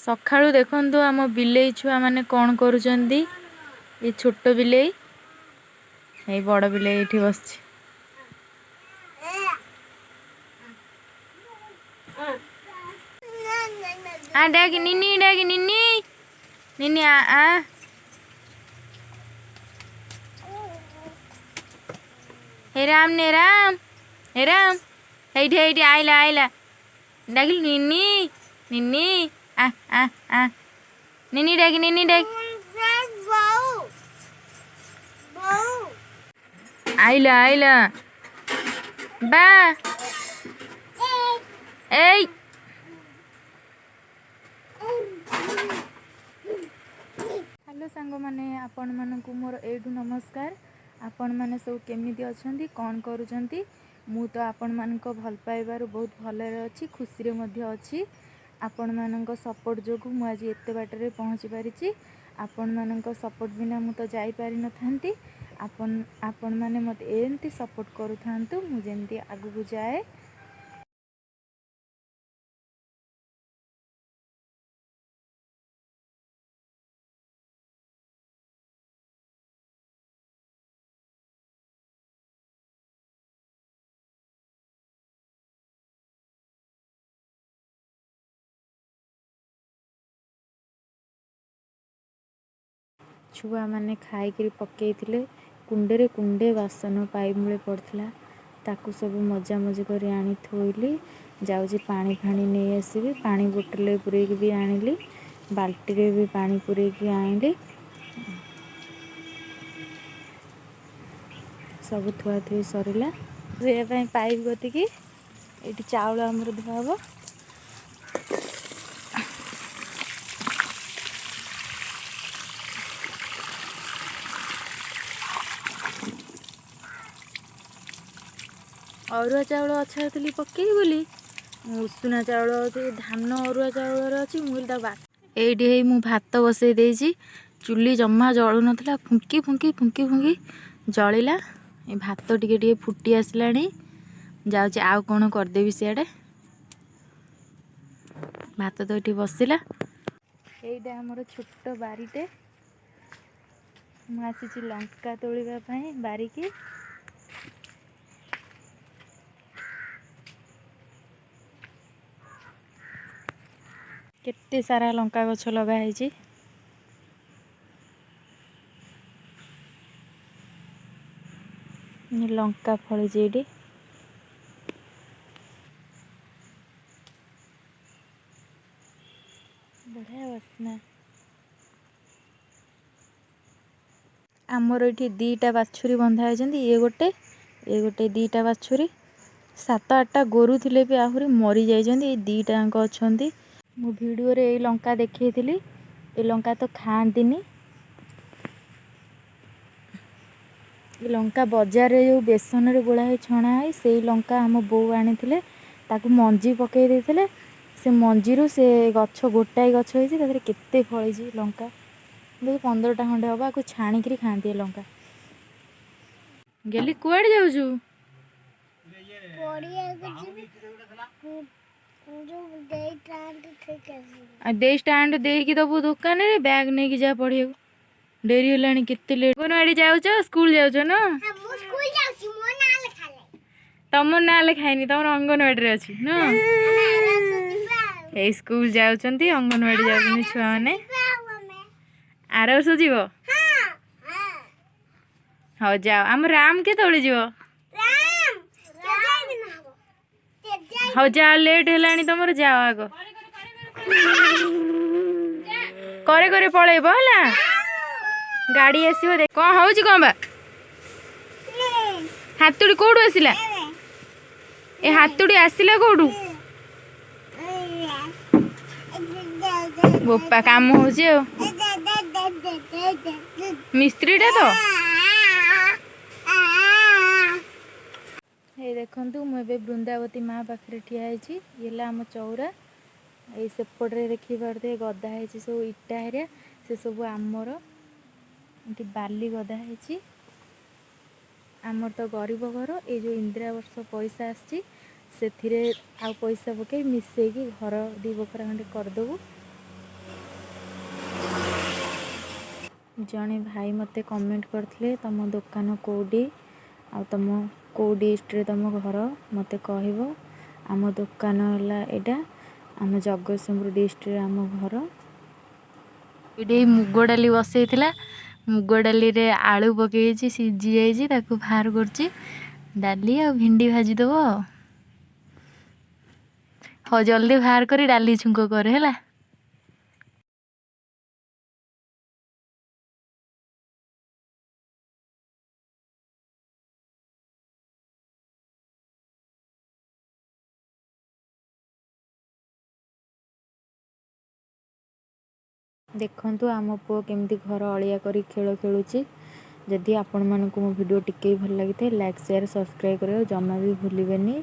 सकाळू देखंतु आम बिलेई छुआ माने कौन करुचंदी। ये छोट बिलेई ये बड़ बिलेई एठी बसछि। आ डाकी निन्नी निन्नी आ आ हे राम हेठी हेठी आइला आइला डाकिल निन्नी निन्नी आ आ आ निन्नी डाकी आइला आइला बा ए हेलो सांग माने आपण मानकु मोर एडू नमस्कार। आपण माने सब केमिति अछंती कौन करूचंती। मु तो आपण मानक भल पाइबार बहुत भलरे अछि खुशी रे मध्य अछि। आपण मानक सपोर्ट जोगु मु आज एते बाटरे पहुंची पारिछि। आपण मानक सपोर्ट बिना मु तो जाई पारि न थांती। आपण माने मते एंती सपोर्ट करू थांतु मु जेंती आगु जाए। छुआ माने खाई पकईथिले कुंडे कुंडे बासन पाइप मूले पड़ता ताकू सब मजा मजी कर आनी थोइली। जाऊँगी पानी फाणी नहीं आसबि पानी बोतल पूरे भी आनिली बाल्टी रे भी पानी पूरे आनिली सब थुआ थुई सरला धोया पाइप गतिकी ये चाउल आमर धुआ हम। अरुआ चाउल अच्छी पकई बोली उषुना चाउल धान अरुआ चाउल अच्छी मुझे ये मु भात बसई देसी चुली जमा जलु नाला फुंकी फुंकी फुंकी फुंकी जलिला। ये भात टिके फुटी आसला जाऊँच आउ कौन करदेवि सियाड़े भात तो ये बसला। यहीटा आमर छोट बारीटे मुझे लंका तोड़ापी बारिकी केते सारा लंका गछ लगाई लंका फली ये बढ़िया बसना। आमर ये दीटा बाछुरी बंधा होती ये गोटे दीटा बाछुरी 7-8टा गोरु थिले भी आहुरी मरी जाइछन्ती दीटाक अच्छी। मु वीडियो रे ये लंका देखी ये लंका तो खाआंतीनी। ये लंका बजार रे जो बेसन रे गोला है छणा है से लंका आम बो आनी ताकू मंजी पकई देते से मंजीरू से गछ गोटाए गछ होती केते फली लंका 15टा खंडे हम आपको छाणिकी खाती है लंका। गेली कुआड़े जाऊछु दे स्टाण्ड देकी दबु दुकान रे बैग नहीं कि जा पढ़िया डेरी होलानी केते लेट अंगनवाड़ी जाऊछ स्कूल जाऊछ ना तम ना लिखाइनी तमर अंगनवाड़ी रे अछि ना ए स्कूल जाउछंती अंगनवाड़ी जाउछंती छुआ माने आर वर्ष जीव हाँ जाओ आम राम के तोड़े जीव हाँ जा लेट है तुम जाओ आग करे करे पलैब है गाड़ी आसो देख कौन हूँ कौन बा हाथुड़ी कौटू आसला ए हाथुड़ी आसला कौटू बोपा काम हो मिस्त्रीटा तो ये देखु मुझे बृंदावती माँ पाखे ठिया ये आम चौरा ये सेपटे देखी पारे गदा है सब इटा हेरिया से सब आमर ये बाली गदा है आमर तो गरीब घर ये जो इंदिरा वर्ष पैसा आसी पैसा पकई मिसेकी घर 2 बखरा खंडे करदेबू जड़े भाई मते कमेंट करते तुम दुकान कौटी आ तुम कौ डिस्ट्रिक्ट तुम घर मते कहब। आम दुकान है आम जगतसिंहपुर डिस्ट्रिक्ट आम घर। ये मुग डाली बसई मुग डाली रे आलू पकई सीझी जाइए बाहर कर डाली आ भिंडी भाजीदेव। हाँ जल्दी बाहर करी डाली छुंक कर है। देखंतु आम पुओ केमती घर अलिया करी खेल खेलुची। जदि आपण मानक मो वीडियो टिके भल लगी थे लाइक शेयर सब्सक्राइब करियो जमा भी भूलिबेनी।